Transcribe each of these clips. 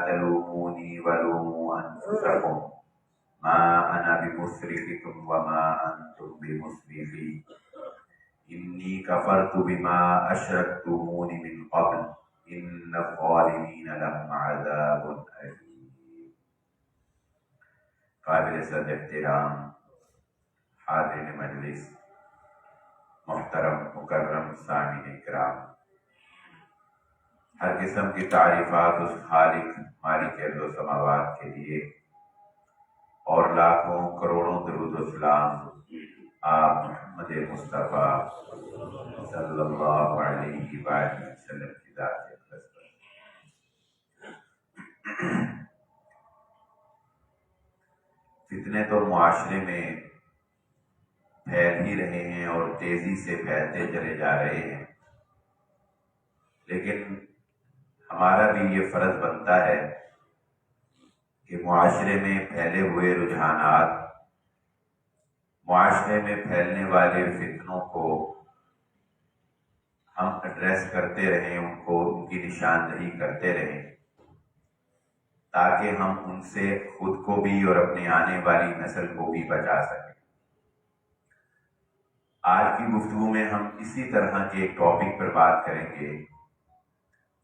تلومونی ولوموا انفسکم ما انا بمصرخکم وما انتم بمصرخی انی کفرت بما اشرکتمون من قبل ان الظالمین لهم عذاب الیم۔ قابل صد احترام حاضرین مجلس، محترم مکرم سامعین اکرام، ہر قسم کی تعریفات اس خالق مالک ارض و سماوات کے لیے، اور لاکھوں کروڑوں درود و سلام آپ محمد مصطفیٰ صلی اللہ علیہ وآلہ وسلم کی ذات اقدس پر۔ فتنے تو معاشرے میں پھیل ہی رہے ہیں اور تیزی سے پھیلتے چلے جا رہے ہیں، لیکن ہمارا بھی یہ فرض بنتا ہے کہ معاشرے میں پھیلے ہوئے رجحانات، معاشرے میں پھیلنے والے فتنوں کو ہم ایڈریس کرتے رہیں، ان کی نشاندہی کرتے رہیں، تاکہ ہم ان سے خود کو بھی اور اپنی آنے والی نسل کو بھی بچا سکیں۔ آج کی گفتگو میں ہم اسی طرح کے ایک ٹاپک پر بات کریں گے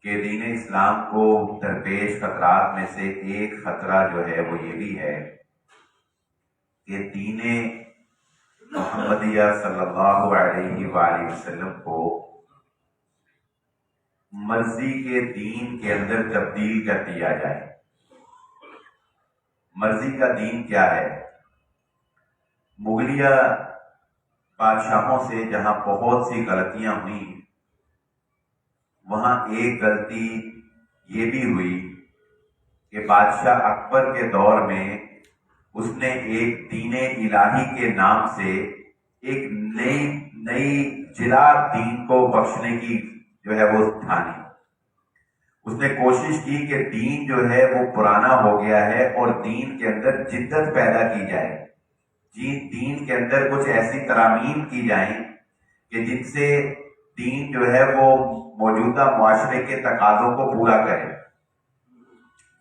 کہ دین اسلام کو درپیش خطرات میں سے ایک خطرہ جو ہے وہ یہ بھی ہے کہ دین محمدیہ صلی اللہ علیہ وآلہ وسلم کو مرضی کے دین کے اندر تبدیل کر دیا جائے۔ مرضی کا دین کیا ہے؟ مغلیہ بادشاہوں سے جہاں بہت سی غلطیاں ہوئیں، وہاں ایک غلطی یہ بھی ہوئی کہ بادشاہ اکبر کے دور میں اس نے ایک دین الہی کے نام سے ایک نئی جلا دین کو بخشنے کی جو ہے وہ ٹھانی۔ اس نے کوشش کی کہ دین جو ہے وہ پرانا ہو گیا ہے اور دین کے اندر جدت پیدا کی جائے، دین کے اندر کچھ ایسی ترامیم کی جائیں کہ جن سے دین جو ہے وہ موجودہ معاشرے کے تقاضوں کو پورا کرے،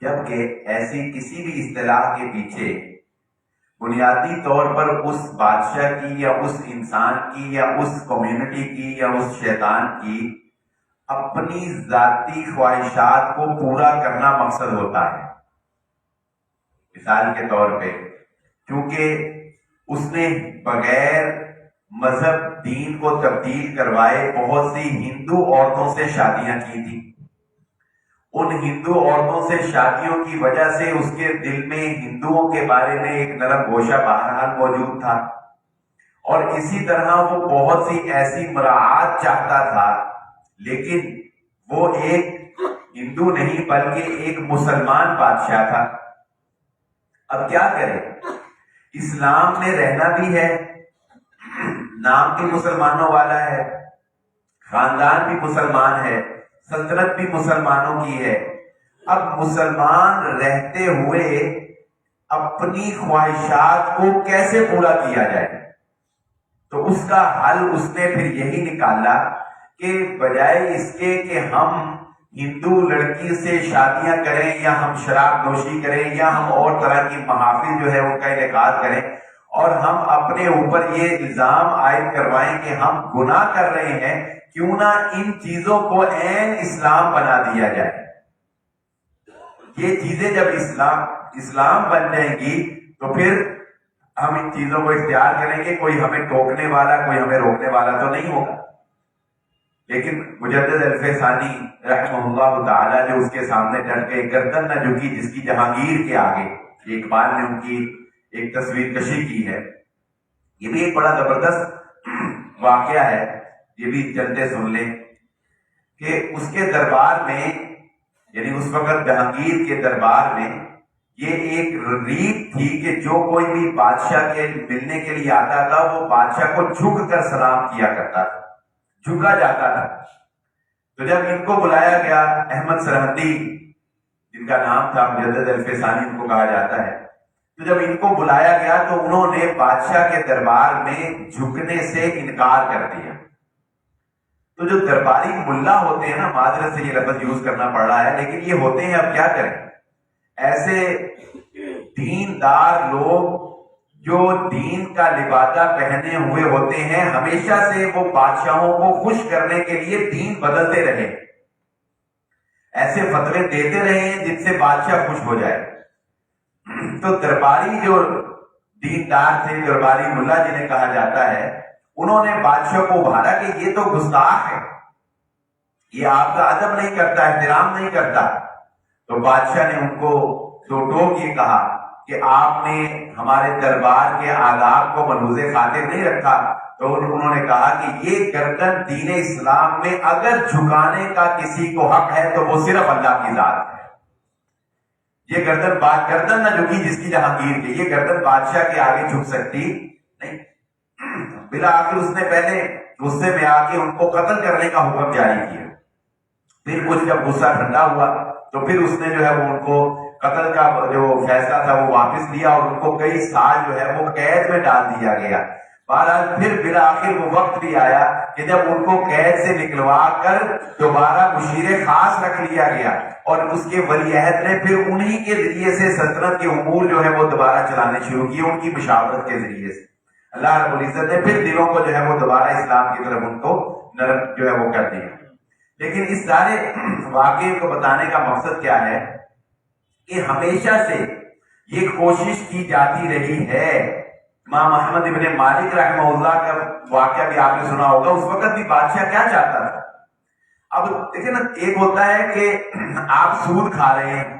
جبکہ ایسی کسی بھی اصطلاح کے پیچھے بنیادی طور پر اس بادشاہ کی یا اس انسان کی یا اس کمیونٹی کی یا اس شیطان کی اپنی ذاتی خواہشات کو پورا کرنا مقصد ہوتا ہے۔ مثال کے طور پہ چونکہ اس نے بغیر مذہب دین کو تبدیل کروائے بہت سی ہندو عورتوں سے شادیاں کی تھی، ان ہندو عورتوں سے شادیوں کی وجہ سے اس کے دل میں ہندوؤں کے بارے میں ایک نرم گوشہ بہرحال موجود تھا، اور اسی طرح وہ بہت سی ایسی مراعات چاہتا تھا، لیکن وہ ایک ہندو نہیں بلکہ ایک مسلمان بادشاہ تھا۔ اب کیا کرے؟ اسلام میں رہنا بھی ہے، نام بھی مسلمانوں والا ہے، خاندان بھی مسلمان ہے، سلطنت بھی مسلمانوں کی ہے۔ اب مسلمان رہتے ہوئے اپنی خواہشات کو کیسے پورا کیا جائے؟ تو اس کا حل اس نے پھر یہی نکالا کہ بجائے اس کے کہ ہم ہندو لڑکی سے شادیاں کریں یا ہم شراب نوشی کریں یا ہم اور طرح کی محافل جو ہے ان کا انعقاد کریں اور ہم اپنے اوپر یہ الزام عائد کروائیں کہ ہم گناہ کر رہے ہیں، کیوں نہ ان چیزوں کو عین اسلام بنا دیا جائے۔ یہ چیزیں جب اسلام بن جائیں گی تو پھر ہم ان چیزوں کو اختیار کریں گے، کوئی ہمیں ٹوکنے والا، کوئی ہمیں روکنے والا تو نہیں ہوگا۔ لیکن مجدد الفسانی رحمہ اللہ تعالی جو اس کے سامنے ڈٹ کے گردن نہ جھکی جس کی جہانگیر کے آگے، اقبال نے ان کی ایک تصویر کشی کی ہے۔ یہ بھی ایک بڑا زبردست واقعہ ہے، یہ بھی چلتے سن لیں کہ اس کے دربار میں، یعنی اس وقت جہانگیر کے دربار میں یہ ایک ریت تھی کہ جو کوئی بھی بادشاہ کے ملنے کے لیے آتا تھا وہ بادشاہ کو جھک کر سلام کیا کرتا تھا، جھکا جاتا تھا۔ تو جب ان کو بلایا گیا، احمد سرحدی جن کا نام تھا، مجدد الفسانی ان کو کہا جاتا ہے، تو جب ان کو بلایا گیا تو انہوں نے بادشاہ کے دربار میں جھکنے سے انکار کر دیا۔ تو جو درباری ملا ہوتے ہیں نا، معذرت سے یہ لفظ یوز کرنا پڑ رہا ہے لیکن یہ ہوتے ہیں، اب کیا کریں، ایسے دیندار لوگ جو دین کا لبادہ پہنے ہوئے ہوتے ہیں ہمیشہ سے وہ بادشاہوں کو خوش کرنے کے لیے دین بدلتے رہے، ایسے فتوے دیتے رہے ہیں جن سے بادشاہ خوش ہو جائے۔ تو درباری جو دیندار تھے، درباری ملا جنہیں کہا جاتا ہے، انہوں نے بادشاہ کو ابھارا کہ یہ تو گستاخ ہے، یہ آپ کا ادب نہیں کرتا، احترام نہیں کرتا۔ تو بادشاہ نے ان کو دو ٹوک یہ کہا کہ آپ نے ہمارے دربار کے آداب کو ملحوظ خاطر نہیں رکھا۔ تو انہوں نے کہا کہ یہ گردن دین اسلام میں اگر جھکانے کا کسی کو حق ہے تو وہ صرف اللہ کی ذات ہے۔ یہ گردن نہ جھکی جس کی جہانگیر کی، یہ گردن بادشاہ کے آگے جھک سکتی نہیں۔ بالآخر اس نے پہلے غصے میں آ کے ان کو قتل کرنے کا حکم جاری کیا، پھر کچھ جب غصہ ٹھنڈا ہوا تو پھر اس نے جو ہے وہ ان کو قتل کا جو فیصلہ تھا وہ واپس لیا اور ان کو کئی سال جو ہے وہ قید میں ڈال دیا گیا۔ بہرحال پھر بالآخر وہ وقت بھی آیا کہ جب ان کو قید سے نکلوا کر دوبارہ مشیر خاص رکھ لیا گیا اور اس کے ولی عہد نے پھر انہی کے ذریعے سے سلطنت کے امور جو ہے وہ دوبارہ چلانے شروع کیے، ان کی مشاورت کے ذریعے سے۔ اللہ رب العزت نے پھر دلوں کو جو ہے وہ دوبارہ اسلام کی طرف ان کو نرم جو ہے وہ کر دیا۔ لیکن اس سارے واقعے کو بتانے کا مقصد کیا ہے کہ ہمیشہ سے یہ کوشش کی جاتی رہی ہے۔ امام احمد ابن مالک رحمہ اللہ کا واقعہ بھی آپ نے سنا ہوگا، اس وقت بھی بادشاہ کیا چاہتا تھا۔ اب دیکھیں نا، ایک ہوتا ہے کہ آپ سود کھا رہے ہیں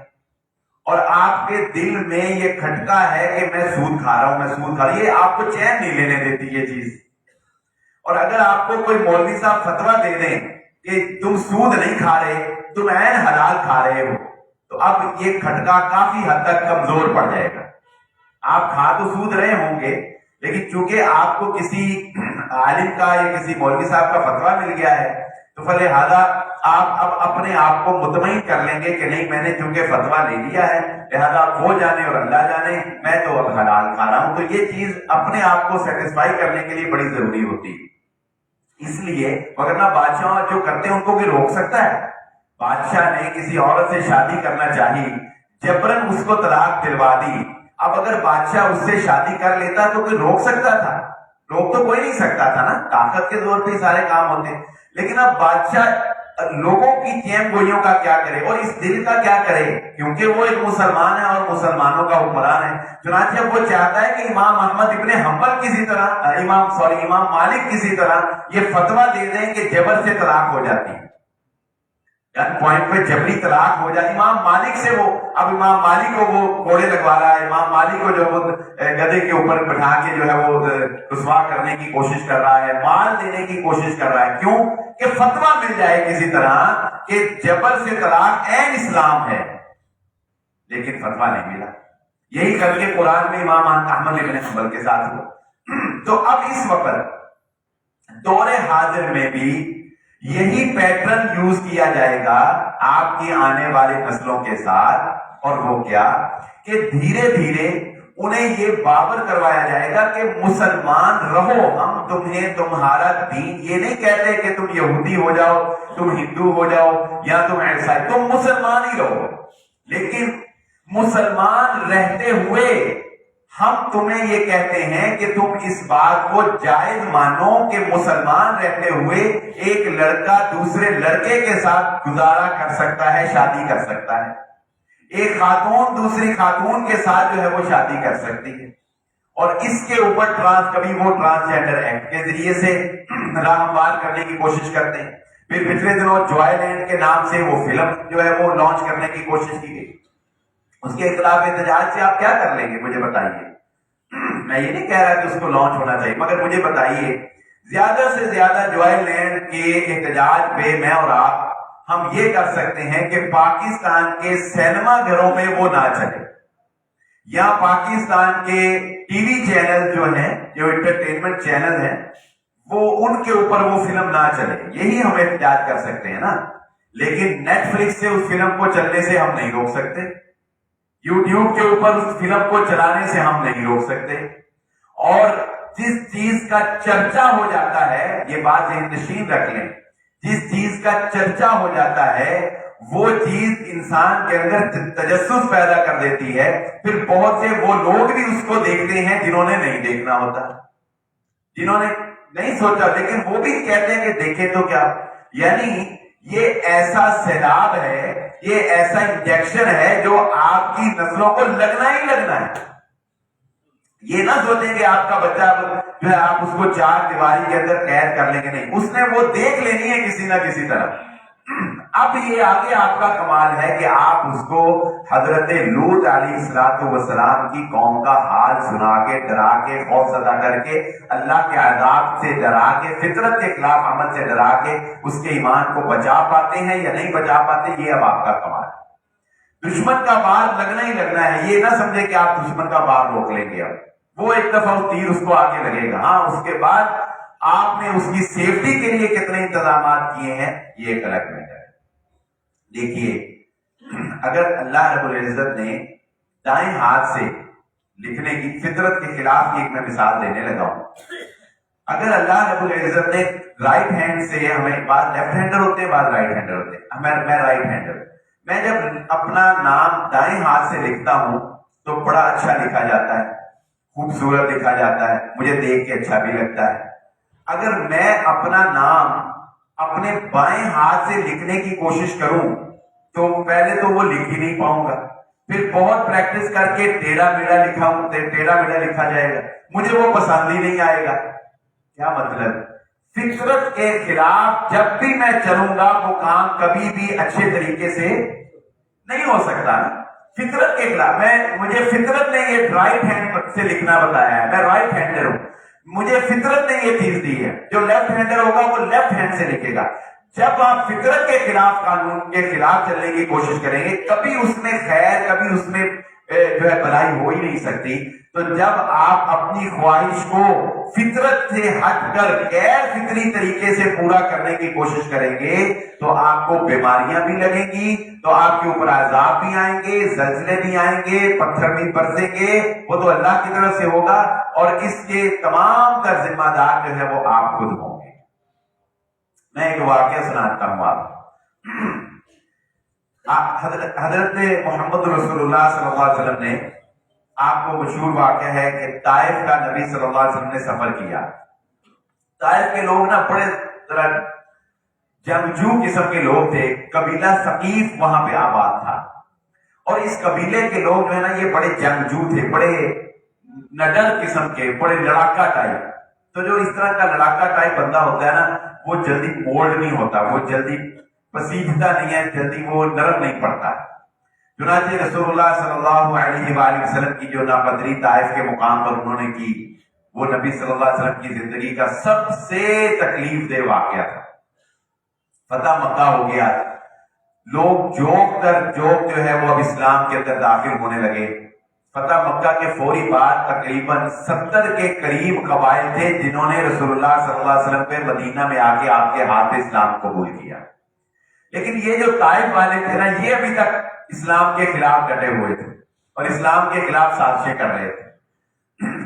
اور آپ کے دل میں یہ کھٹکا ہے کہ میں سود کھا رہا ہوں، میں سود کھا رہا ہوں، یہ آپ کو چین نہیں لینے دیتی یہ چیز۔ اور اگر آپ کو کوئی مولوی صاحب فتویٰ دے دیں کہ تم سود نہیں کھا رہے، تم عین حلال کھا رہے ہو، تو اب یہ کھٹکا کافی حد تک کمزور پڑ جائے گا۔ آپ کھا تو سود رہے ہوں گے، لیکن چونکہ آپ کو کسی عالم کا یا کسی مولوی صاحب کا فتویٰ مل گیا ہے تو فلہذا آپ اب اپنے آپ کو مطمئن کر لیں گے کہ نہیں، میں نے چونکہ فتویٰ لے لیا ہے لہذا وہ جانے اور اللہ جانے، میں تو اب حلال کھا رہا ہوں۔ تو یہ چیز اپنے آپ کو سیٹسفائی کرنے کے لیے بڑی ضروری ہوتی ہے۔ اس لیے وگرنہ بادشاہ جو کرتے ہیں ان کو بھی روک سکتا ہے۔ بادشاہ نے کسی عورت سے شادی کرنا چاہی، جبرن اس کو طلاق دلوا دی۔ اب اگر بادشاہ اس سے شادی کر لیتا تو کوئی روک سکتا تھا؟ روک تو کوئی نہیں سکتا تھا نا، طاقت کے زور پہ سارے کام ہوتے ہیں۔ لیکن اب بادشاہ لوگوں کی چین گوئیوں کا کیا کرے اور اس دل کا کیا کرے، کیونکہ وہ ایک مسلمان ہے اور مسلمانوں کا حکمران ہے۔ چنانچہ وہ چاہتا ہے کہ امام احمد ابن حنبل کسی طرح امام مالک کسی طرح یہ فتویٰ دے دیں کہ جبر سے طلاق ہو جاتی ہے، یعنی پوائنٹ پہ جبری طلاق ہو جاتی۔ امام مالک سے وہ اب امام مالک کو وہ گھوڑے لگوا رہا ہے، امام مالک کو جو وہ گدھے کے اوپر بٹھا کے جو ہے وہ رسوا کرنے کی کوشش کر رہا ہے، مال دینے کی کوشش کر رہا ہے۔ کیوں؟ کہ فتویٰ مل جائے کسی طرح کہ جبر سے طلاق عین اسلام ہے، لیکن فتویٰ نہیں ملا۔ یہی کر کے قرآن میں امام احمد ابن حنبل کے ساتھ ہوا۔ تو اب اس وقت دور حاضر میں بھی یہی پیٹرن یوز کیا جائے گا آپ کی آنے والے نسلوں کے ساتھ، اور وہ کیا کہ دھیرے دھیرے انہیں یہ باور کروایا جائے گا کہ مسلمان رہو، ہم تمہیں تمہارا دین، یہ نہیں کہتے کہ تم یہودی ہو جاؤ، تم ہندو ہو جاؤ یا تم عیسائی، تم مسلمان ہی رہو، لیکن مسلمان رہتے ہوئے ہم تمہیں یہ کہتے ہیں کہ تم اس بات کو جائز مانو کہ مسلمان رہتے ہوئے ایک لڑکا دوسرے لڑکے کے ساتھ گزارا کر سکتا ہے، شادی کر سکتا ہے، ایک خاتون دوسری خاتون کے ساتھ جو ہے وہ شادی کر سکتی ہے۔ اور اس کے اوپر کبھی وہ ٹرانسجینڈر ایکٹ کے ذریعے سے راہموار کرنے کی کوشش کرتے ہیں۔ پھر پچھلے دنوں جوائے لینڈ کے نام سے وہ فلم جو ہے وہ لانچ کرنے کی کوشش کی گئی، اس کے خلاف احتجاج سے آپ کیا کر لیں گے مجھے بتائیے؟ میں یہ نہیں کہہ رہا کہ اس کو لانچ ہونا چاہیے، مگر مجھے بتائیے زیادہ سے زیادہ جوائے لینڈ کے احتجاج پہ میں اور آپ ہم یہ کر سکتے ہیں کہ پاکستان کے سینما گھروں میں وہ نہ چلے، یا پاکستان کے ٹی وی چینل جو ہیں، جو انٹرٹینمنٹ چینل ہیں، وہ ان کے اوپر وہ فلم نہ چلے، یہی ہم احتجاج کر سکتے ہیں نا۔ لیکن نیٹ فلکس سے اس فلم کو چلنے سے ہم نہیں روک سکتے، یوٹیوب کے اوپر اس فلم کو چلانے سے ہم نہیں روک سکتے۔ اور جس چیز کا چرچا ہو جاتا ہے، یہ بات ذہن نشین رکھ لیں، جس چیز کا چرچا ہو جاتا ہے وہ چیز انسان کے اندر تجسس پیدا کر دیتی ہے. پھر بہت سے وہ لوگ بھی اس کو دیکھتے ہیں جنہوں نے نہیں دیکھنا ہوتا, جنہوں نے نہیں سوچا, لیکن وہ بھی کہتے ہیں کہ دیکھیں تو کیا. یعنی یہ ایسا سیلاب ہے, یہ ایسا انجیکشن ہے جو آپ کی نسلوں کو لگنا ہی لگنا ہے. یہ نہ سوچیں کہ آپ کا بچہ جو ہے آپ اس کو چار دیواری کے اندر قید کر لیں گے, نہیں, اس نے وہ دیکھ لینی ہے کسی نہ کسی طرح. اب یہ آگے آپ کا کمال ہے کہ آپ اس کو حضرت لوط علیہ السلام کی قوم کا حال سنا کے, ڈرا کے, خوف زدہ کر کے, اللہ کے عذاب سے ڈرا کے, فطرت کے خلاف عمل سے ڈرا کے اس کے ایمان کو بچا پاتے ہیں یا نہیں بچا پاتے. یہ اب آپ کا کمال ہے. دشمن کا وار لگنا ہی لگنا ہے. یہ نہ سمجھے کہ آپ دشمن کا وار روک لیں گے. اب وہ ایک دفعہ وہ تیر اس کو آگے لگے گا. ہاں, اس کے بعد آپ نے اس کی سیفٹی کے لیے کتنے انتظامات کیے ہیں یہ ایک الگ میٹر ہے. دیکھیے, اگر اللہ رب العزت نے دائیں ہاتھ سے لکھنے کی فطرت کے خلاف ایک میں مثال دینے لگا ہوں. اگر اللہ رب العزت نے رائٹ ہینڈ سے, ہمیں بعض لیفٹ ہینڈر ہوتے ہیں, بعض رائٹ ہینڈر ہوتے ہیں, میں رائٹ ہینڈر, میں جب اپنا نام دائیں ہاتھ سے لکھتا ہوں تو بڑا اچھا لکھا جاتا ہے, خوبصورت لکھا جاتا ہے, مجھے دیکھ کے اچھا بھی لگتا ہے. اگر میں اپنا نام اپنے بائیں ہاتھ سے لکھنے کی کوشش کروں تو پہلے تو وہ لکھ ہی نہیں پاؤں گا, پھر بہت پریکٹس کر کے ٹیڑھا میڑھا لکھا جائے گا, مجھے وہ پسند ہی نہیں آئے گا. کیا مطلب؟ فطرت کے خلاف جب بھی میں چلوں گا وہ کام کبھی بھی اچھے طریقے سے نہیں ہو سکتا. فطرت کے خلاف مجھے فطرت نے یہ رائٹ ہینڈ سے لکھنا بتایا ہے, میں رائٹ ہینڈر ہوں, مجھے فطرت نے یہ چیز دی ہے. جو لیفٹ ہینڈر ہوگا وہ لیفٹ ہینڈ سے لکھے گا. جب آپ فطرت کے خلاف, قانون کے خلاف چلنے کی کوشش کریں گے, کبھی اس میں خیر, کبھی اس میں جو ہے بھلائی ہو ہی نہیں سکتی. تو جب آپ اپنی خواہش کو فطرت سے ہٹ کر غیر فطری طریقے سے پورا کرنے کی کوشش کریں گے تو آپ کو بیماریاں بھی لگیں گی, تو آپ کے اوپر عذاب بھی آئیں گے, زلزلے بھی آئیں گے, پتھر بھی برسیں گے. وہ تو اللہ کی طرف سے ہوگا اور اس کے تمام تر ذمہ دار جو ہے وہ آپ خود ہوں گے. میں ایک واقعہ سناتا ہوں آپ. حضرت محمد رسول اللہ صلی اللہ علیہ وسلم نے, آپ کو مشہور واقعہ ہے کہ طائف کا نبی صلی اللہ علیہ وسلم نے سفر کیا. طائف کے لوگ نا بڑے طرح جنگجو قسم کے لوگ تھے. قبیلہ ثقیف وہاں پہ آباد تھا, اور اس قبیلے کے لوگ جو ہے نا یہ بڑے جنگجو تھے, بڑے نڈر قسم کے, بڑے لڑاکا ٹائپ. تو جو اس طرح کا لڑاکا ٹائپ بندہ ہوتا ہے نا وہ جلدی مولڈ نہیں ہوتا, وہ جلدی پسیجتا نہیں ہے, جلدی وہ نرم نہیں پڑتا. چنانچہ رسول اللہ صلی اللہ علیہ وآلہ وسلم کی جو نابدری طائف کے مقام پر انہوں نے کی, وہ نبی صلی اللہ علیہ وسلم کی زندگی کا سب سے تکلیف دہ واقعہ تھا. فتح مکہ ہو گیا, لوگ جوک جو ہے وہ اب اسلام کے اندر داخل ہونے لگے. فتح مکہ کے فوری بعد تقریباً 70 کے قریب قبائل تھے جنہوں نے رسول اللہ صلی اللہ علیہ وسلم پہ مدینہ میں آ کے آپ کے ہاتھ اسلام قبول کیا. لیکن یہ جو طائف والے تھے نا یہ ابھی تک اسلام کے خلاف ڈٹے ہوئے تھے اور اسلام کے خلاف سازشیں کر رہے تھے.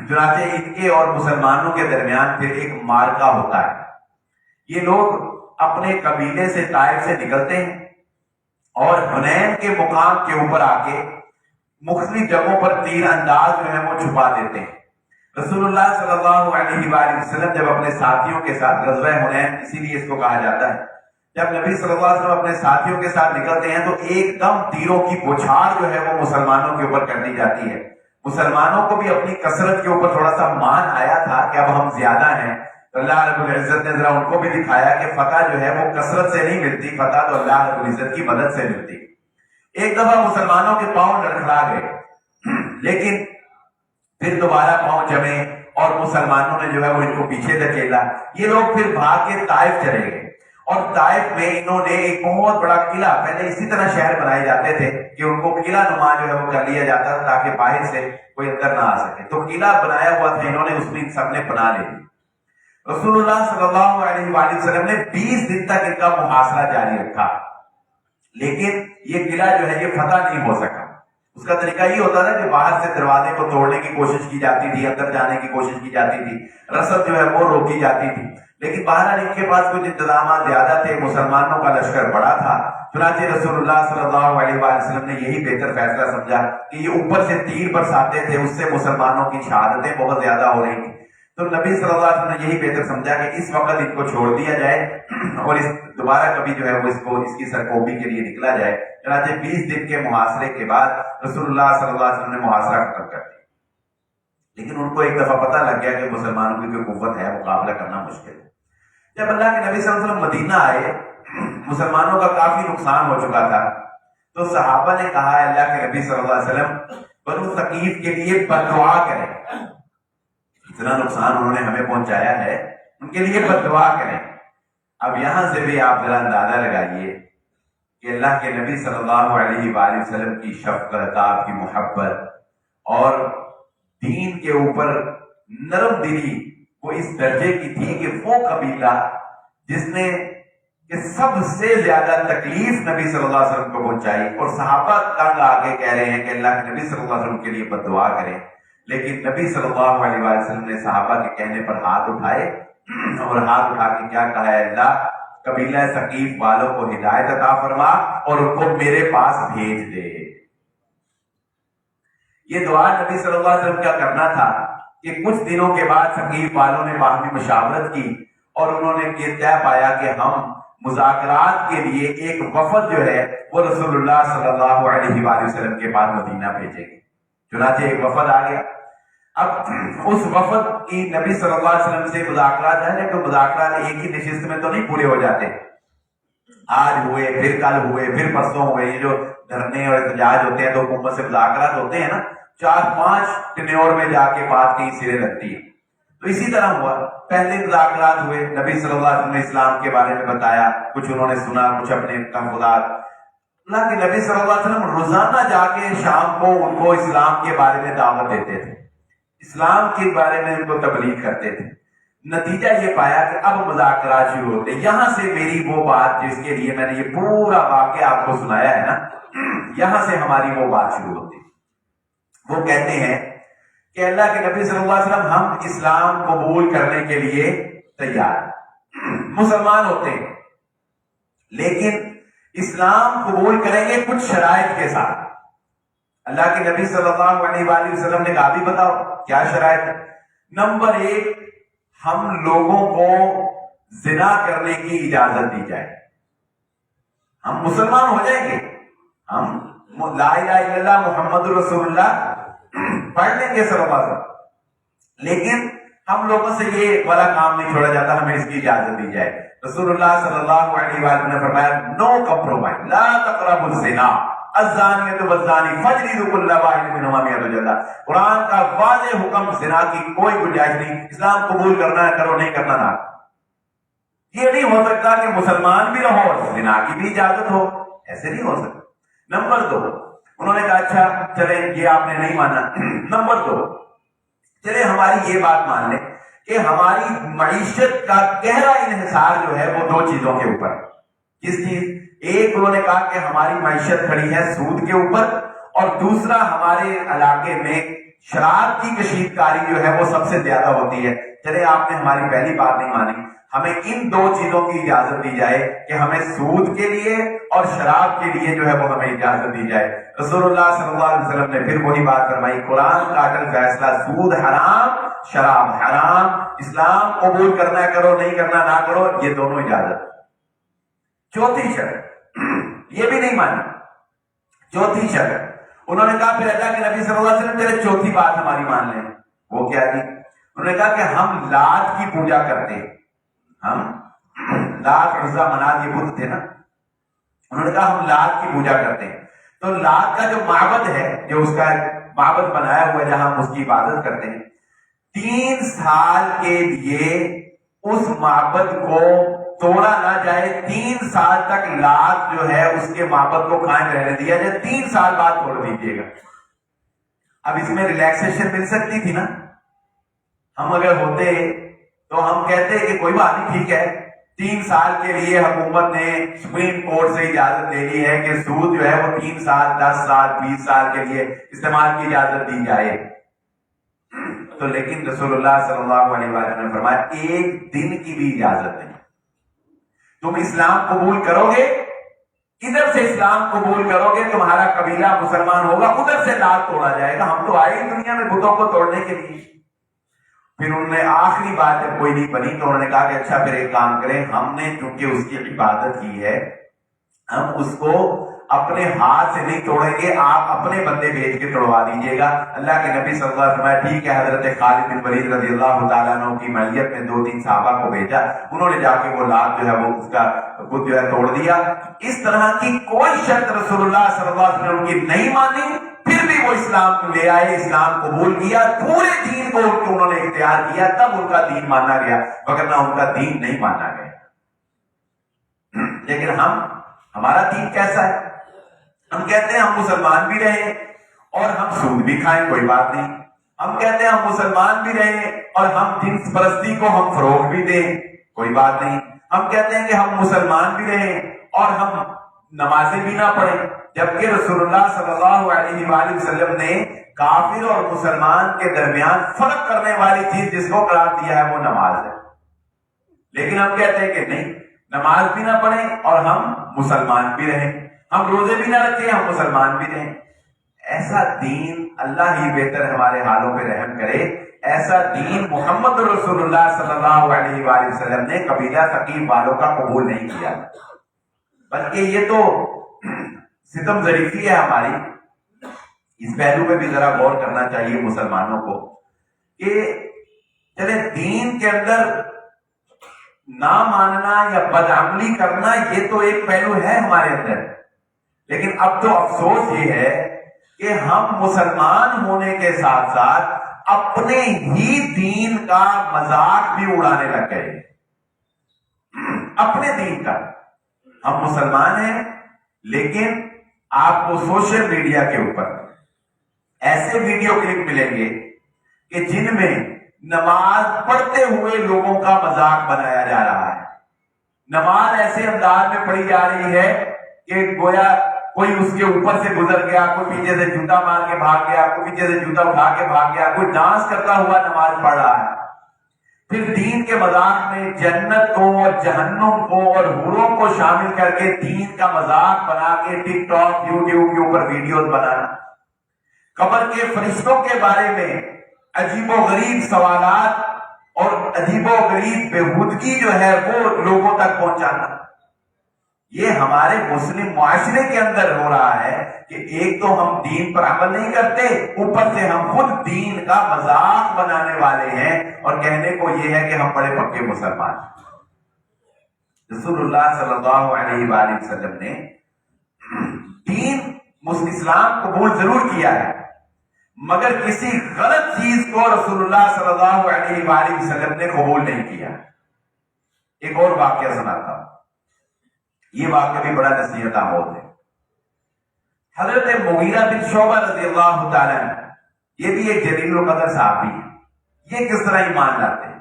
چنانچہ ان کے اور مسلمانوں کے درمیان پھر ایک معرکہ ہوتا ہے. یہ لوگ اپنے قبیلے سے طائف سے نکلتے ہیں اور حنین کے مقام کے اوپر آ کے مختلف جگہوں پر تیر انداز جو ہے وہ چھپا دیتے ہیں. رسول اللہ صلی اللہ علیہ وآلہ وسلم جب اپنے ساتھیوں کے ساتھ غزوہ حنین, اسی لیے اس کو کہا جاتا ہے, جب نبی صلی اللہ علیہ وسلم اپنے ساتھیوں کے ساتھ نکلتے ہیں تو ایک دم تیروں کی بوچھار جو ہے وہ مسلمانوں کے اوپر کر دی جاتی ہے. مسلمانوں کو بھی اپنی کثرت کے اوپر تھوڑا سا مان آیا تھا کہ اب ہم زیادہ ہیں, تو اللہ رب العزت نے ذرا ان کو بھی دکھایا کہ فتح جو ہے وہ کثرت سے نہیں ملتی, فتح تو اللہ رب العزت کی مدد سے ملتی. ایک دفعہ مسلمانوں کے پاؤں لڑکھڑا گئے, لیکن پھر دوبارہ پاؤں جمے اور مسلمانوں نے جو ہے وہ ان کو پیچھے دھکیلا. یہ لوگ پھر بھاگ کے طائف چلے گئے, اور طائف میں انہوں نے ایک بہت بڑا قلعہ, پہلے اسی طرح شہر بنائے جاتے تھے کہ ان کو قلعہ نما جو ہے وہ کر لیا جاتا تھا تاکہ باہر سے کوئی اندر نہ آ سکے. تو قلعہ بنایا ہوا تھا انہوں نے, اس میں سب نے پناہ لے لی. رسول اللہ صلی اللہ علیہ وآلہ وسلم نے 20 دن تک ان کا محاصرہ جاری رکھا, لیکن یہ قلعہ جو ہے یہ فتح نہیں ہو سکا. اس کا طریقہ یہ ہوتا تھا کہ باہر سے دروازے کو توڑنے کی کوشش کی جاتی تھی, اندر جانے کی کوشش کی جاتی تھی, رسد جو ہے وہ روکی جاتی تھی. لیکن بہرحال ان کے پاس کچھ انتظامات زیادہ تھے، مسلمانوں کا لشکر بڑا تھا، چنانچہ رسول اللہ صلی اللہ علیہ وآلہ وسلم نے یہی بہتر فیصلہ سمجھا کہ یہ اوپر سے تیر برساتے تھے، اس سے مسلمانوں کی شہادتیں بہت زیادہ ہو رہی تھیں، تو نبی صلی اللہ علیہ وسلم نے یہی بہتر سمجھا کہ اس وقت ان کو چھوڑ دیا جائے اور اس دوبارہ کبھی جو ہے وہ اس کی سرکوبی کے لیے نکلا جائے۔ چنانچہ 20 دن کے محاصرے کے بعد رسول اللہ صلی اللہ علیہ وسلم نے محاصرہ ختم کر دیا، لیکن ان کو ایک دفعہ پتہ لگ گیا کہ مسلمانوں کی جو قوت ہے مقابلہ کرنا مشکل ہے۔ جب اللہ کے نبی صلی اللہ علیہ وسلم مدینہ آئے، مسلمانوں کا کافی نقصان ہو چکا تھا، تو صحابہ نے کہا اللہ کے نبی صلی اللہ علیہ وسلم بنو ثقیف کے لیے بد دعا کریں، اتنا نقصان انہوں نے ہمیں پہنچایا ہے، ان کے لیے بد دعا کریں۔ اب یہاں سے بھی آپ ذرا اندازہ لگائیے کہ اللہ کے نبی صلی اللہ علیہ وآلہ وسلم کی شفقت، آپ کی محبت اور دین کے اوپر نرم دلی وہ اس درجے کی تھی کہ وہ قبیلہ جس نے کہ سب سے زیادہ تکلیف نبی صلی اللہ علیہ وسلم کو پہنچائی، اور صحابہ تنگ آگے کہہ رہے ہیں کہ اللہ کے نبی صلی اللہ علیہ وسلم کے لیے بد دعا کریں، لیکن نبی صلی اللہ علیہ وآلہ وسلم نے صحابہ کے کہنے پر ہاتھ اٹھائے اور ہاتھ اٹھا کے کیا کہا ہے، اللہ قبیلہ ثقیف والوں کو ہدایت عطا فرما اور ان کو میرے پاس بھیج دے۔ یہ دعا نبی صلی اللہ علیہ وسلم کا کرنا تھا کہ کچھ دنوں کے بعد ثقیف والوں نے باہمی مشاورت کی اور انہوں نے یہ طے پایا کہ ہم مذاکرات کے لیے ایک وفد جو ہے وہ رسول اللہ صلی اللہ علیہ وآلہ وسلم کے بعد مدینہ بھیجیں گے۔ چنانچہ ایک وفد آ گیا۔ اب اس وفد کی نبی صلی اللہ علیہ وسلم سے مذاکرات ہے کہ مذاکرات ایک ہی نشست میں تو نہیں پورے ہو جاتے، آج ہوئے پھر کل ہوئے پھر پرسوں ہوئے، یہ جو دھرنے اور احتجاج ہوتے ہیں تو حکومت سے مذاکرات ہوتے ہیں نا، 4-5 ٹینیور میں جا کے بات کہیں سرے لگتی ہے۔ تو اسی طرح ہوا، پہلے مذاکرات ہوئے، نبی صلی اللہ علیہ وسلم نے اسلام کے بارے میں بتایا، کچھ انہوں نے سنا، کچھ اپنے تحفظات۔ اللہ کے نبی صلی اللہ علیہ وسلم روزانہ جا کے شام کو ان کو اسلام کے بارے میں دعوت دیتے تھے، اسلام کے بارے میں ان کو تبلیغ کرتے تھے۔ نتیجہ یہ پایا کہ اب مذاکرات شروع ہوتے، یہاں سے میری وہ بات جس کے لیے میں نے یہ پورا واقعہ آپ کو سنایا ہے نا، یہاں سے ہماری وہ بات شروع ہوتی۔ وہ کہتے ہیں کہ اللہ کے نبی صلی اللہ علیہ وسلم ہم اسلام قبول کرنے کے لیے تیار ہیں، مسلمان ہوتے ہیں، لیکن اسلام قبول کریں گے کچھ شرائط کے ساتھ۔ اللہ کے نبی صلی اللہ علیہ وآلہ وسلم نے کہا بھی بتاؤ کیا شرائط ہے؟ نمبر 1، ہم لوگوں کو زنا کرنے کی اجازت دی جائے، ہم مسلمان ہو جائیں گے، ہم لا الہ الا اللہ محمد رسول اللہ پڑھ لیں گے صلی اللہ علیہ وسلم، لیکن ہم لوگوں سے یہ والا کام نہیں چھوڑا جاتا، ہمیں اس کی اجازت دی جائے۔ رسول اللہ صلی اللہ علیہ وآلہ نے فرمایا نو کمپرومائز، لا تقربوا الزنا الزانیۃ والزانی فاجلدوا کل واحد منہما مئۃ جلدہ۔ قرآن کا واضح حکم، زنا کی کوئی گنجائش نہیں، اسلام قبول کرنا ہے کرو، نہیں کرنا نہ۔ یہ نہیں ہو سکتا کہ مسلمان بھی رہو اور زنا کی بھی اجازت ہو، ایسے نہیں ہو سکتا۔ نمبر 2، انہوں نے کہا اچھا چلیں یہ آپ نے نہیں مانا، نمبر 2 چلے ہماری یہ بات مان لیں کہ ہماری معیشت کا گہرا انحصار جو ہے وہ 2 چیزوں کے اوپر۔ کس چیز؟ ایک انہوں نے کہا کہ ہماری معیشت کھڑی ہے سود کے اوپر، اور دوسرا ہمارے علاقے میں شراب کی کشیدکاری جو ہے وہ سب سے زیادہ ہوتی ہے۔ چلے آپ نے ہماری پہلی بات نہیں مانی، ہمیں ان 2 چیزوں کی اجازت دی جائے کہ ہمیں سود کے لیے اور شراب کے لیے جو ہے وہ ہمیں اجازت دی جائے۔ رسول اللہ صلی اللہ علیہ وسلم نے پھر وہی بات فرمائی، قرآن کا اٹل فیصلہ، سود حرام شراب حرام، اسلام قبول کرنا کرو نہیں کرنا نہ کرو، یہ دونوں اجازت۔ چوتھی شرط یہ بھی نہیں مانی، چوتھی شرط انہوں نے کہا پھر اللہ کے نبی صلی اللہ علیہ وسلم چلے چوتھی بات ہماری مان لیں۔ وہ کیا تھی؟ انہوں نے کہا کہ ہم لات کی پوجا کرتے ہیں، ہم لات عزا منات یہ بت تھے نا، انہوں نے کہا ہم لات کی پوجا کرتے ہیں، تو لات کا جو معبد ہے، جو اس کا معبد بنایا ہوا ہے جہاں ہم اس کی عبادت کرتے ہیں، 3 سال کے لیے اس معبد کو توڑا نہ جائے، 3 سال تک لات جو ہے اس کے معبد کو قائم رہنے دیا جائے، 3 سال بعد توڑ دیجیے گا۔ اب اس میں ریلیکسیشن مل سکتی تھی نا، ہم اگر ہوتے تو ہم کہتے کہ کوئی بات نہیں ٹھیک ہے، 3 سال کے لیے حکومت نے سپریم کورٹ سے اجازت لے لی ہے کہ سود جو ہے وہ 3 سال 10 سال 20 سال کے لیے استعمال کی اجازت دی جائے، تو لیکن رسول اللہ صلی اللہ علیہ وسلم نے فرمایا ایک دن کی بھی اجازت نہیں. تم اسلام قبول کرو گے، ادھر سے اسلام قبول کرو گے، تمہارا قبیلہ مسلمان ہوگا، ادھر سے لات توڑا جائے گا. ہم تو آئے ہی دنیا میں بتوں کو توڑنے کے لیے. پھر انہوں نے آخری بات جب کوئی نہیں بنی تو انہوں نے کہا کہ اچھا پھر ایک کام کریں، ہم نے چونکہ اس کی عبادت کی ہے ہم اس کو اپنے ہاتھ سے نہیں توڑیں گے، آپ اپنے بندے بھیج کے توڑوا دیجیے گا. اللہ کے نبی صلی اللہ علیہ وسلم ٹھیک ہے. حضرت خالد بن ولید رضی اللہ تعالیٰ عنہ کی معیت میں 2-3 صحابہ کو بھیجا، انہوں نے جا کے وہ لات جو ہے وہ اس کا خود جو ہے توڑ دیا. اس طرح کی کوئی شرط رسول اللہ صلی اللہ علیہ وسلم کی نہیں مانی، پھر بھی وہ اسلام لے آئے، اسلام قبول کیا، پورے دین کو انہوں نے اختیار کیا، تب ان کا دین مانا گیا، وگرنہ ان کا دین نہیں مانا گیا. لیکن ہمارا دین کیسا ہے؟ ہم کہتے ہیں ہم مسلمان بھی رہیں اور ہم سود بھی کھائیں، کوئی بات نہیں. ہم کہتے ہیں ہم مسلمان بھی رہیں اور ہم جنس پرستی کو ہم فروغ بھی دیں، کوئی بات نہیں. ہم کہتے ہیں کہ ہم مسلمان بھی رہیں اور ہم نمازیں بھی نہ پڑھیں، جبکہ رسول اللہ صلی اللہ علیہ وآلہ وسلم نے کافر اور مسلمان کے درمیان فرق کرنے والی چیز جس کو قرار دیا ہے وہ نماز ہے. لیکن ہم کہتے ہیں کہ نہیں، نماز بھی نہ پڑھیں اور ہم مسلمان بھی رہیں، ہم روزے بھی نہ رکھیں، ہم مسلمان بھی رہیں. ایسا دین اللہ ہی بہتر ہمارے حالوں پہ رحم کرے. ایسا دین محمد رسول اللہ صلی اللہ علیہ وآلہ وسلم نے قبیلہ ثقیف والوں کا قبول نہیں کیا، بلکہ یہ تو ستم ظریفی ہے ہماری. اس پہلو پہ بھی ذرا غور کرنا چاہیے مسلمانوں کو کہ چلے دین کے اندر نہ ماننا یا بدعملی کرنا یہ تو ایک پہلو ہے ہمارے اندر، لیکن اب تو افسوس یہ ہے کہ ہم مسلمان ہونے کے ساتھ ساتھ اپنے ہی دین کا مذاق بھی اڑانے لگ گئے. اپنے دین کا ہم مسلمان ہیں، لیکن آپ کو سوشل میڈیا کے اوپر ایسے ویڈیو کلپ ملیں گے کہ جن میں نماز پڑھتے ہوئے لوگوں کا مذاق بنایا جا رہا ہے. نماز ایسے انداز میں پڑھی جا رہی ہے کہ گویا کوئی اس کے اوپر سے گزر گیا، کوئی پیچھے سے جوتا مار کے بھاگ گیا، کوئی پیچھے سے جوتا اٹھا کے بھاگ گیا، کوئی ڈانس کرتا ہوا نماز پڑھ رہا ہے. پھر دین کے مذاق میں جنت کو اور جہنم کو اور حوروں کو شامل کر کے دین کا مذاق بنا کے ٹک ٹاک یوٹیوب کے اوپر ویڈیوز بنانا. قبر کے فرشتوں کے بارے میں عجیب و غریب سوالات اور عجیب و غریب بےہودگی جو ہے وہ لوگوں تک پہنچانا. یہ ہمارے مسلم معاشرے کے اندر ہو رہا ہے کہ ایک تو ہم دین پر عمل نہیں کرتے، اوپر سے ہم خود دین کا مذاق بنانے والے ہیں اور کہنے کو یہ ہے کہ ہم بڑے پکے مسلمان. رسول اللہ صلی اللہ علیہ وآلہ وسلم نے دین اسلام قبول ضرور کیا ہے، مگر کسی غلط چیز کو رسول اللہ صلی اللہ علیہ وآلہ وسلم نے قبول نہیں کیا. ایک اور واقعہ سناتا ہوں، یہ واقعہ بھی بڑا نصیحت آموز ہے. حضرت مغیرہ بن شعبہ رضی اللہ تعالیٰ عنہ، یہ بھی ایک جلیل القدر صحابی ہے. یہ کس طرح ایمان لاتے ہیں؟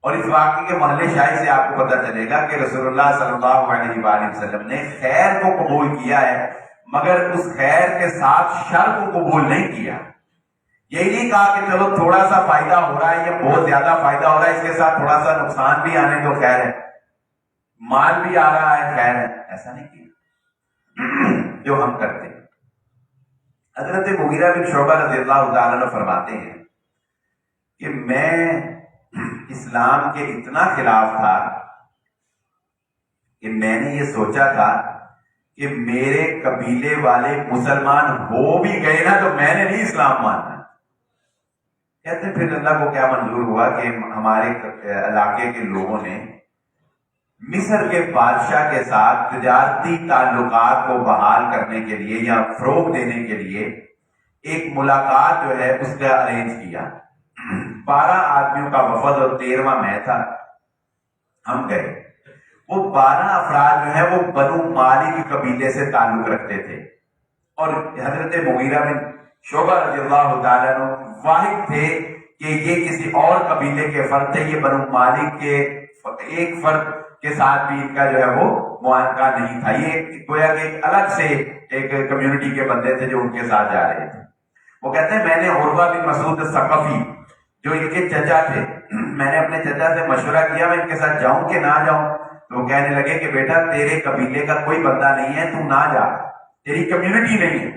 اور اس واقعے کے محل شاہی سے آپ کو پتہ چلے گا کہ رسول اللہ صلی اللہ علیہ وآلہ وسلم نے خیر کو قبول کیا ہے، مگر اس خیر کے ساتھ شر کو قبول نہیں کیا. یہی نہیں کہا کہ چلو تھوڑا سا فائدہ ہو رہا ہے یا بہت زیادہ فائدہ ہو رہا ہے، اس کے ساتھ تھوڑا سا نقصان بھی آنے تو خیر ہے، مال بھی آ رہا ہے خیر ہے. ایسا نہیں کیا جو ہم کرتے ہیں. حضرت مغیرہ بن شعبہ رضی اللہ تعالیٰ عنہ فرماتے ہیں کہ میں اسلام کے اتنا خلاف تھا کہ میں نے یہ سوچا تھا کہ میرے قبیلے والے مسلمان ہو بھی گئے نا تو میں نے نہیں اسلام ماننا. کہتے پھر اللہ کو کیا منظور ہوا کہ ہمارے علاقے کے لوگوں نے مصر کے بادشاہ کے ساتھ تجارتی تعلقات کو بحال کرنے کے لیے یا فروغ دینے کے لیے ایک ملاقات جو ہے اس کا ارینج کیا. 12 آدمیوں کا وفد اور 13واں میں تھا. ہم گئے. وہ 12 افراد جو ہے وہ بنو مالک قبیلے سے تعلق رکھتے تھے اور حضرت مغیرہ بن شعبہ رضی اللہ تعالیٰ عنہ واحد تھے کہ یہ کسی اور قبیلے کے فرد تھے. یہ بنو مالک کے ایک فرد کے ساتھ بھی ان کا جو ہے وہ معاہدہ نہیں تھا. یہ گویا کہ ایک الگ سے ایک کمیونٹی کے بندے تھے جو ان کے ساتھ جا رہے تھے. وہ کہتے ہیں میں نے عروہ بن مسعود الثقفی جو ان کے چچا تھے، میں نے اپنے چچا سے مشورہ کیا میں ان کے ساتھ جاؤں کہ نہ جاؤں، تو وہ کہنے لگے کہ بیٹا تیرے قبیلے کا کوئی بندہ نہیں ہے، تو نہ جا، تیری کمیونٹی نہیں ہے،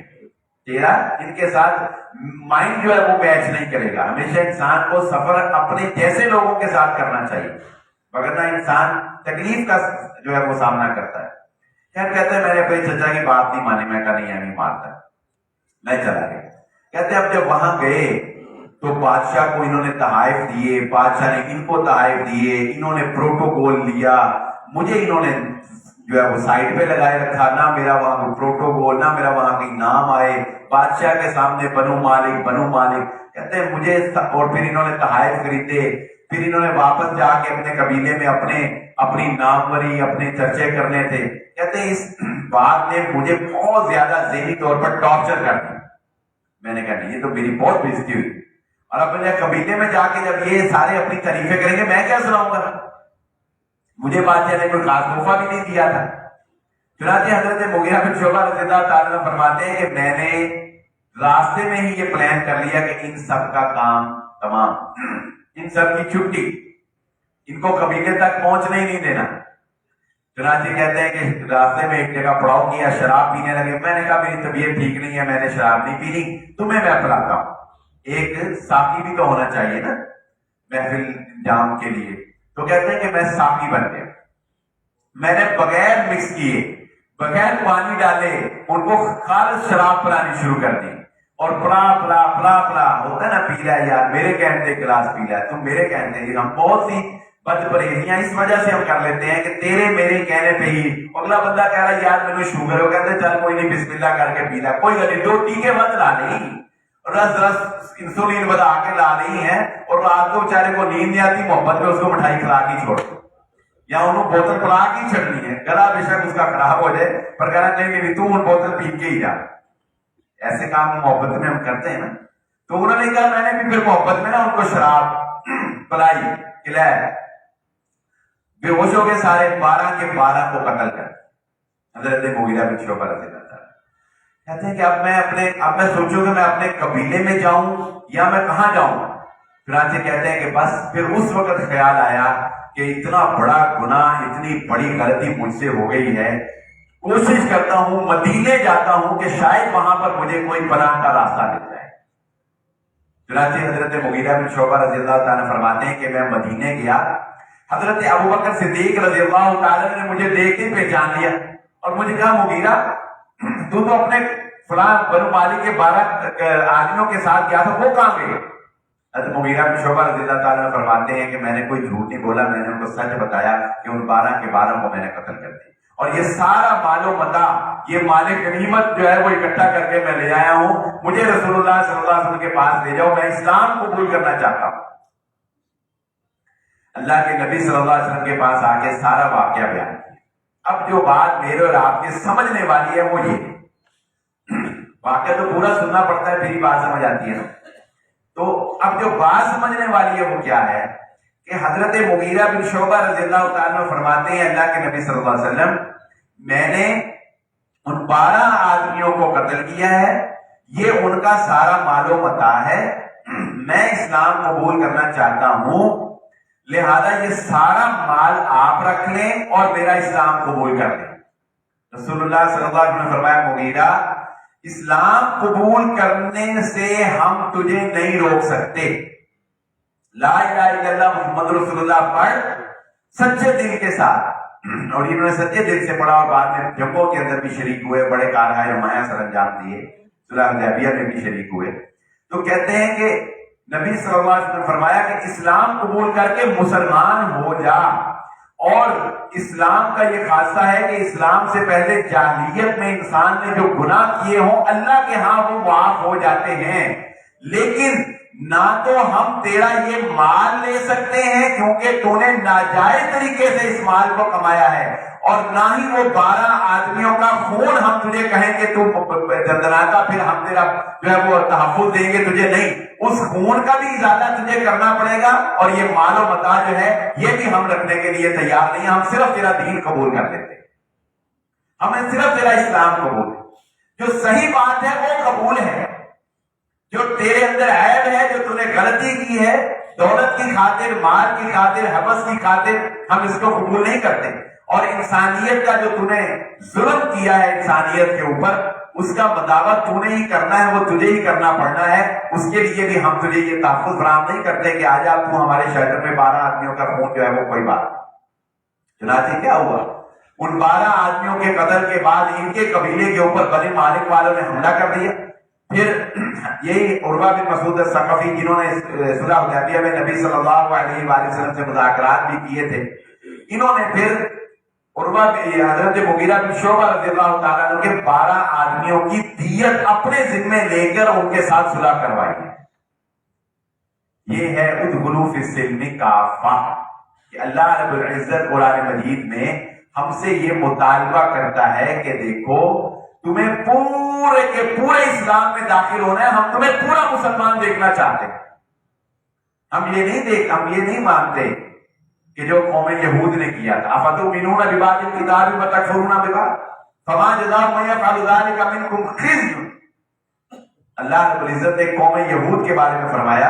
تیرا ان کے ساتھ مائنڈ جو ہے وہ میچ نہیں کرے گا۔ ہمیشہ انسان کو سفر اپنے جیسے لوگوں کے ساتھ کرنا چاہیے، وگرنہ انسان تکلیف کا جو ہے وہ سامنا کرتا ہے۔ خیر کہتے ہیں میں نے اپنے چچا کی بات نہیں مانی، میں کہا نہیں مانتا، میں چلا گیا۔ کہتے ہیں اب جب وہاں گئے تو بادشاہ کو انہوں نے تحائف دیے، بادشاہ نے ان کو تحائف دیے، انہوں نے پروٹوکول لیا، مجھے انہوں نے جو ہے وہ سائڈ پہ لگائے رکھا، نہ میرا وہاں کوئی پروٹوکول، نہ میرا وہاں کوئی نام آئے، بادشاہ کے سامنے بنو مالک کہتے ہیں مجھے، اور پھر انہوں نے تحائف خریدے، پھر انہوں نے واپس جا کے اپنے قبیلے میں اپنی ناموری اپنے چرچے کرنے تھے۔ کہتے ہیں اس بات نے مجھے بہت زیادہ ذہنی طور پر ٹارچر کر دیا۔ میں نے کہا نہیں یہ تو میری بہت بےزتی ہوئی، اور اپنے قبیلے میں جا کے جب یہ سارے اپنی تعریفیں کریں گے میں کیا سناؤں گا؟ مجھے بادشاہ نے کوئی خاص تحفہ بھی نہیں دیا تھا۔ چنانچہ حضرت مغیرہ بن شعبہ رضی اللہ تعالیٰ عنہ فرماتے ہیں کہ میں نے راستے میں ہی یہ پلان کر لیا کہ ان سب کا کام تمام، ان سب کی چھٹی، ان کو قبیلے تک پہنچنے ہی نہیں دینا۔ چنانچہ کہتے ہیں کہ راستے میں ایک جگہ پڑاؤ کیا، شراب پینے لگے۔ میں نے کہا میری طبیعت ٹھیک نہیں ہے، میں نے شراب نہیں پینی، تمہیں میں پلاتا ہوں۔ ایک ساقی بھی تو ہونا چاہیے نا محفل جام کے لیے، تو کہتے ہیں کہ میں ساقی بن گیا۔ میں نے بغیر مکس کیے، بغیر پانی ڈالے ان کو خالص شراب پلانی شروع کر دی، اور پلا پلا پلا پلا ہوتا ہے نا، پی لیا یار میرے کہنے سے گلاس پی لیا، تم میرے کہنے سے۔ ہم بہت سی بد پرہیزیاں اس وجہ سے ہم کر لیتے ہیں کہ تیرے میرے کہنے پہ ہی اگلا بندہ کہہ رہا ہے یار مجھے شوگر ہے، وہ کہتے ہیں چل کوئی نہیں بسم اللہ کر کے پی لیا، کوئی غلطی، دو ٹیکے بند لا نہیں، رس انسولین بدا کے لا نہیں ہے، اور رات کو بیچارے کو نیند نہیں آتی، محبت میں اس کو مٹھائی کھلا کے چھوڑ دو، یا انہوں بوتل پلا کے چھڑنی ہے، گلا بے شک اس کا خراب ہو جائے پر کہنا نہیں تو ان بوتل پی کے ہی جا۔ ایسے کام محبت میں ہم کرتے ہیں نا۔ تو انہوں نے کہا میں نے بھی پھر محبت میں نا ان کو شراب پلائی، کھلایا، بے ہوش ہو کے سارے 12 کے 12 کو قتل کر حضرت مغیرہ بن شعبہ رضی اللہ تعالیٰ۔ کہتے ہیں کہ اب میں سوچوں کہ میں اپنے قبیلے میں جاؤں یا میں کہاں جاؤں؟ چنانچہ کہتے ہیں کہ بس پھر اس وقت خیال آیا کہ اتنا بڑا گناہ، اتنی بڑی غلطی مجھ سے ہو گئی ہے، کوشش کرتا ہوں مدینے جاتا ہوں کہ شاید وہاں پر مجھے کوئی پناہ کا راستہ مل جائے۔ چنانچہ حضرت مغیرہ بن شعبہ رضی اللہ تعالیٰ فرماتے ہیں کہ میں مدینے گیا، حضرت ابوبکر صدیق رضی اللہ تعالیٰ نے مجھے دیکھ کے پہچان لیا اور مجھے کہا مغیرہ تو اپنے فلاں بنو مالک کے 12 آدمیوں کے ساتھ گیا تھا، وہ کہاں گئے؟ حضرت مغیرہ بن شعبہ رضی اللہ تعالیٰ نے فرماتے ہیں کہ میں نے کوئی جھوٹ نہیں بولا، میں نے ان کو سچ بتایا کہ ان 12 کے 12 کو میں نے قتل کر دیا، اور یہ سارا مال و متاع، یہ مال غنیمت جو ہے وہ اکٹھا کر کے میں لے آیا ہوں، مجھے رسول اللہ صلی اللہ علیہ وسلم کے پاس لے جاؤ، میں اسلام قبول کرنا چاہتا ہوں۔ اللہ کے نبی صلی اللہ علیہ وسلم کے پاس آ کے سارا واقعہ بیان کیا۔ اب جو بات میرے اور آپ کے سمجھنے والی ہے وہ یہ، واقعہ تو پورا سننا پڑتا ہے پھر ہی بات سمجھ آتی ہے نا۔ تو اب جو بات سمجھنے والی ہے وہ کیا ہے کہ حضرت مغیرہ بن شعبہ رضی اللہ تعالیٰ فرماتے ہیں اللہ کے نبی صلی اللہ علیہ وسلم میں نے ان 12 آدمیوں کو قتل کیا ہے، یہ ان کا سارا مال و متاع ہے، میں اسلام قبول کرنا چاہتا ہوں، لہذا یہ سارا مال آپ رکھ لیں اور میرا اسلام قبول کر لیں۔ رسول اللہ صلی اللہ علیہ وسلم نے فرمایا مغیرہ اسلام قبول کرنے سے ہم تجھے نہیں روک سکتے، لا الہ الا اللہ محمد رسول اللہ پڑھ سچے دل کے ساتھ، اور انہوں نے سچے دل سے پڑھا اور بعد میں جنگوں کے اندر بھی شریک ہوئے، بڑے کارنامے نمایاں سر انجام دیے، صلح حدیبیہ میں بھی شریک ہوئے۔ تو کہتے ہیں کہ نبی صلی اللہ علیہ وسلم نے فرمایا کہ اسلام قبول کر کے مسلمان ہو جا، اور اسلام کا یہ خاصہ ہے کہ اسلام سے پہلے جاہلیت میں انسان نے جو گناہ کیے ہوں اللہ کے ہاں وہ معاف ہو جاتے ہیں، لیکن نہ تو ہم تیرا یہ مال لے سکتے ہیں کیونکہ تو نے ناجائز طریقے سے اس مال کو کمایا ہے، اور نہ ہی وہ 12 آدمیوں کا خون ہم تجھے کہیں کہ تو دندناتا پھر ہم تیرا جو ہے وہ تحفظ دیں گے تجھے، نہیں، اس خون کا بھی ازالہ تجھے کرنا پڑے گا، اور یہ مال و متاع جو ہے یہ بھی ہم رکھنے کے لیے تیار نہیں، ہم صرف تیرا دین قبول کر لیتے، ہمیں صرف تیرا اسلام قبول ہے، جو صحیح بات ہے وہ قبول ہے، جو زندگی کی ہے، دولت کی خاطر، مال کی خاطر، حوث کی خاطر ہم اس کو قبول نہیں کرتے. اور انسانیت کا جو تو نے ظلم کیا ہے انسانیت کے اوپر، اس کا بداوا تو نے ہی کرنا ہے، وہ تجھے ہی کرنا پڑنا ہے. اس کے لیے بھی ہم تجھے یہ تحفظ فراہم نہیں کرتے کہ آج آپ تو ہمارے شہر میں 12 آدمیوں کا خون جو ہے وہ کوئی بات. چنانچہ کیا ہوا، ان 12 آدمیوں کے قتل کے بعد ان کے قبیلے کے اوپر بنی مالک والوں نے حملہ کر دیا. پھر یہی عروہ بن مسعود الثقفی جنہوں نے صلح حدیبیہ میں نبی صلی اللہ علیہ وآلہ وسلم سے مذاکرات بھی کیے تھے، انہوں نے پھر عروہ حضرت مغیرہ بن شعبہ رضی اللہ تعالیٰ عنہ کے 12 آدمیوں کی دیت اپنے ذمے لے کر ان کے ساتھ صلح کروائی. یہ ہے ادخلوا فی السلم کافہ کہ اللہ رب العزت قرآن مجید میں ہم سے یہ مطالبہ کرتا ہے کہ دیکھو تمہیں پورے کے پورے اسلام میں داخل ہونا ہے، ہم تمہیں پورا مسلمان دیکھنا چاہتے ہیں. ہم یہ نہیں مانتے کہ جو قوم یہود نے کیا تھا، افتؤمنون ببعض الکتاب وتکفرون ببعض فما جزاء من یفعل ذلک منکم خزی. اللہ رب العزت نے قوم یہود کے بارے میں فرمایا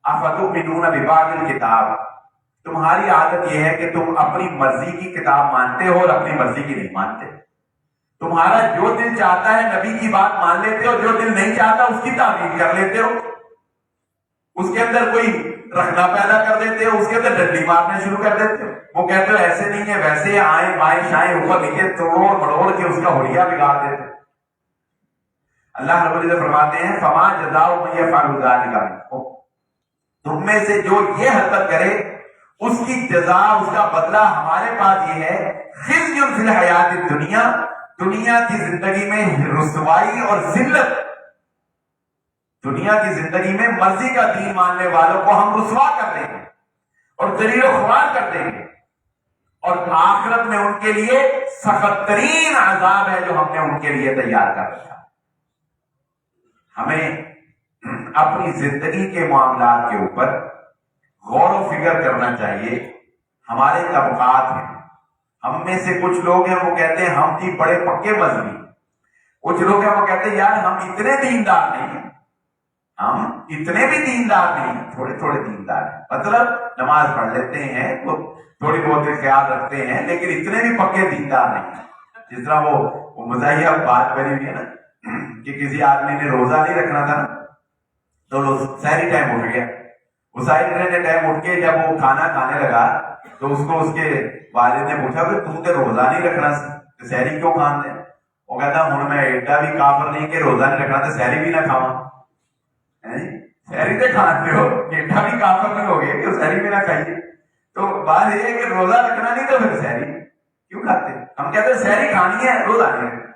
افتؤمنون ببعض الکتاب، تمہاری عادت یہ ہے کہ تم اپنی مرضی کی کتاب مانتے ہو اور اپنی مرضی کی نہیں مانتے. تمہارا جو دل چاہتا ہے نبی کی بات مان لیتے ہو، جو دل نہیں چاہتا اس کی تعویل کر لیتے ہو، اس کے اندر کوئی رکھنا پیدا کر دیتے ہو، اس کے اندر ڈنڈی مارنے شروع کر دیتے ہو. وہ کہتے ہو ایسے نہیں ہے ویسے، آئیں بائیں شائیں اوپر نیچے توڑ مڑوڑ کے اس کا ہولیا بگاڑ دیتے. اللہ رب العزت فرماتے ہیں فما جزاء من یفعل ذلک منکم، تم میں سے جو یہ حرکت کرے اس کی جزا، اس کا بدلہ ہمارے پاس یہ ہے خزی فی الحیات الدنیا، دنیا کی زندگی میں رسوائی اور ذلت. دنیا کی زندگی میں مرضی کا دین ماننے والوں کو ہم رسوا کر دیں گے اور ذلیل و خوار کر دیں گے، اور آخرت میں ان کے لیے سخت ترین عذاب ہے جو ہم نے ان کے لیے تیار کر رکھا. ہمیں اپنی زندگی کے معاملات کے اوپر غور و فکر کرنا چاہیے. ہمارے طبقات ہیں، ہم میں سے کچھ لوگ ہیں وہ کہتے ہیں ہم جی بڑے پکے مذہبی، کچھ لوگ ہیں وہ کہتے ہیں یار ہم اتنے دیندار نہیں ہیں، ہم اتنے بھی دیندار نہیں، تھوڑے تھوڑے دیندار ہیں، مطلب نماز پڑھ لیتے ہیں تو تھوڑی بہت خیال رکھتے ہیں لیکن اتنے بھی پکے دیندار نہیں ہیں. جس طرح وہ مزاحیہ بات بنی ہوئی ہے نا کہ کسی آدمی نے روزہ نہیں رکھنا تھا نا، تو سحری ٹائم اٹھ گیا، وہ سحری ٹائم اٹھ کے جب وہ کھانا کھانے لگا تو اس کو اس کے والد نے پوچھا کہ تم تو روزہ نہیں رکھنا، سحری کیوں کھان دے؟ وہ کہتا ہوں میں ایڈا بھی کافر نہیں کہ روزہ نہیں رکھنا تو سحری بھی نہ کھاواں. سحری تو کھاتے ہو، ایڈا بھی کافر نہیں ہو گئے کہ سحری بھی نہ کھائیے. تو بات یہ ہے کہ روزہ رکھنا نہیں تو پھر سحری کیوں کھاتے؟ ہم کہتے ہیں سحری کھانی ہے، روزہ نہیں رکھنا.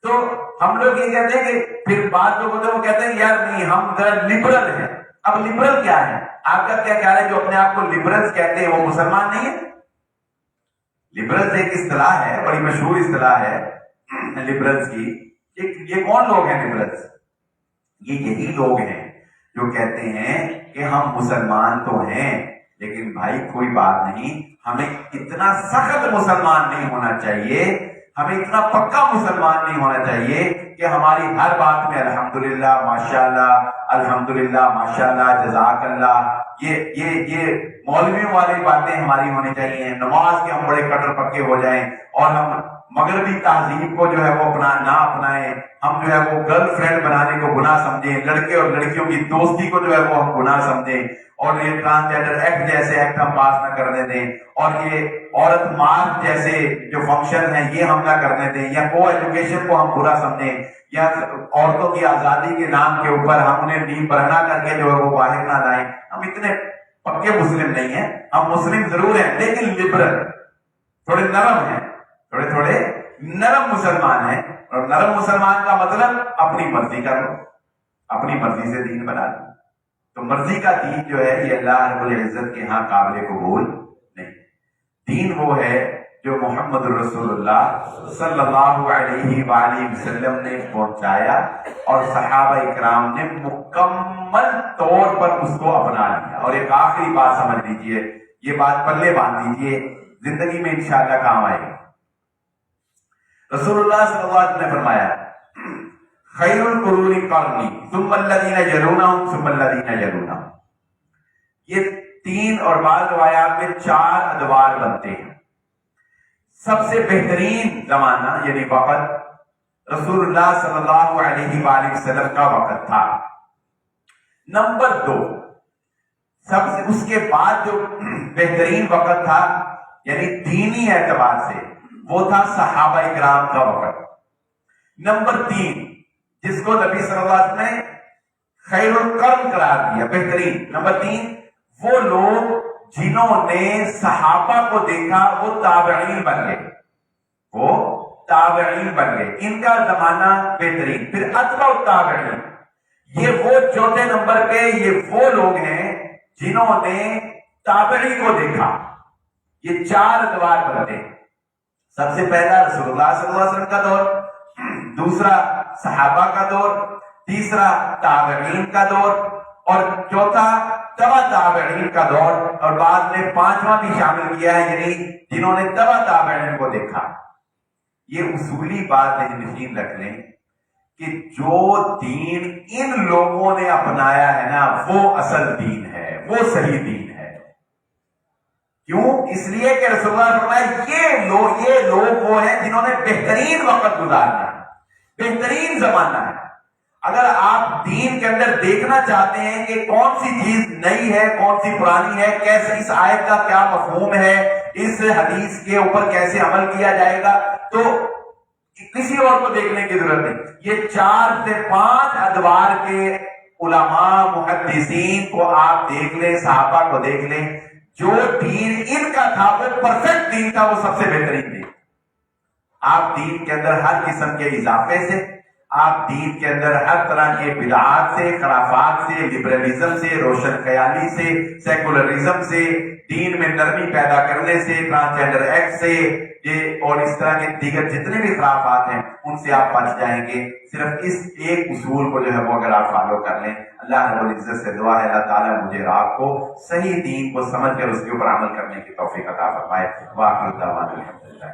تو ہم لوگ یہ کہتے ہیں کہ پھر بعض لوگ ہوتے ہیں وہ کہتے ہیں یار نہیں ہم ذرا لبرل ہیں. اب لبرل کیا ہے؟ آپ کا کیا خیال ہے جو اپنے آپ کو لبرلز کہتے ہیں وہ مسلمان نہیں ہے؟ لبرلز ایک اصطلاح ہے، بڑی مشہور اصطلاح ہے لبرلز کی. یہ کون لوگ ہیں لبرلز؟ یہ یہی لوگ ہیں جو کہتے ہیں کہ ہم مسلمان تو ہیں لیکن بھائی کوئی بات نہیں، ہمیں اتنا سخت مسلمان نہیں ہونا چاہیے، ہمیں اتنا پکا مسلمان نہیں ہونا چاہیے کہ ہماری ہر بات میں الحمدللہ ماشاءاللہ، الحمدللہ ماشاءاللہ، جزاک اللہ، یہ مولویوں والی باتیں ہماری ہونی چاہیے. نماز کے ہم بڑے کٹر پکے ہو جائیں اور ہم مغربی تہذیب کو جو ہے وہ نہ اپنائیں، ہم جو ہے وہ گرل فرینڈ بنانے کو گناہ سمجھیں، لڑکے اور لڑکیوں کی دوستی کو جو ہے وہ ہم گناہ سمجھیں، اور یہ ٹرانسجینڈر ایکٹ جیسے ایکٹ ہم پاس نہ کرنے دیں، اور یہ عورت مارچ جیسے جو فنکشن ہیں یہ ہم نہ کرنے دیں، یا کو ایجوکیشن کو ہم برا سمجھیں، یا عورتوں کی آزادی کے نام کے اوپر ہم انہیں دین برہنہ کر کے جو ہے وہ باہر نہ لائیں. ہم اتنے پکے مسلم نہیں ہیں، ہم مسلم ضرور ہیں لیکن لبرل، تھوڑے نرم ہیں، تھوڑے نرم مسلمان ہیں. اور نرم مسلمان کا مطلب اپنی مرضی کر لو، اپنی مرضی سے دین بنا لو. تو مرضی کا دین جو ہے یہ اللہ رب العزت کے ہاں قابل قبول نہیں. دین وہ ہے جو محمد رسول اللہ صلی اللہ علیہ وآلہ وسلم نے پہنچایا اور صحابہ اکرام نے مکمل طور پر اس کو اپنا لیا. اور ایک آخری بات سمجھ لیجئے، یہ بات پلے باندھ لیجئے، زندگی میں انشاءاللہ کام آئے گی. رسول اللہ صلی اللہ علیہ وسلم نے فرمایا خیر القرون قرنی ثم الذین یلونہم ثم الذین یلونہم. یہ 3 اور بعض روایات میں 4 ادوار بنتے ہیں۔ سب سے بہترین زمانہ یعنی وقت رسول اللہ صلی اللہ علیہ وآلہ وسلم کا وقت تھا۔ نمبر 2، سب سے اس کے بعد جو بہترین وقت تھا یعنی دینی اعتبار سے، وہ تھا صحابہ کرام کا وقت۔ نمبر 3، جس کو نبی صلی اللہ علیہ وسلم نے خیر القرن قرار دیا، بہترین۔ نمبر 3، وہ لوگ جنہوں نے صحابہ کو دیکھا وہ تابعین بن گئے، وہ تابعین بن گئے، ان کا زمانہ بہترین۔ پھر اتباع التابعین، یہ وہ چوتھے نمبر پہ یہ وہ لوگ ہیں جنہوں نے تابعی کو دیکھا۔ یہ 4 ادوار بنتے ہیں۔ سب سے پہلا رسول اللہ صلی اللہ علیہ وسلم کا دور، دوسرا صحابہ کا دور، تیسرا تابعین کا دور، اور چوتھا تبع تابعین کا دور، اور بعد میں 5واں بھی شامل کیا ہے یعنی جنہوں نے تبع تابعین کو دیکھا۔ یہ اصولی بات نشین رکھ لیں کہ جو دین ان لوگوں نے اپنایا ہے نا وہ اصل دین ہے، وہ صحیح دین ہے۔ کیوں؟ اس لیے کہ رسول اللہ نے فرمایا یہ لوگ وہ ہیں جنہوں نے بہترین وقت گزارنا ہے، بہترین زمانہ ہے۔ اگر آپ دین کے اندر دیکھنا چاہتے ہیں کہ کون سی چیز نئی ہے، کون سی پرانی ہے، کیسے اس آیت کا کیا مفہوم ہے، اس حدیث کے اوپر کیسے عمل کیا جائے گا، تو کسی اور کو دیکھنے کی ضرورت نہیں۔ یہ 4 سے 5 ادوار کے علماء محدثین کو آپ دیکھ لیں، صحابہ کو دیکھ لیں، جو دین ان کا تھا وہ پرفیکٹ دین تھا، وہ سب سے بہترین دین۔ آپ دین کے اندر ہر قسم کے اضافے سے، آپ دین کے اندر ہر طرح کے بدعات سے، خرافات سے، لبرلزم سے، روشن خیالی سے، سیکولرزم سے، دین میں نرمی پیدا کرنے سے، ٹرانسجنڈر ایکٹ سے، اور اس طرح کے دیگر جتنے بھی خرافات ہیں ان سے آپ بچ جائیں گے۔ صرف اس ایک اصول کو جو ہے وہ اگر آپ فالو کر لیں، اللہ رب العزت سے دعا ہے اللہ تعالیٰ مجھے اور آپ کو صحیح دین کو سمجھ کر اس کے اوپر عمل کرنے کی توفیق عطا فرمائے۔ وآخر دعوانا الحمدللہ۔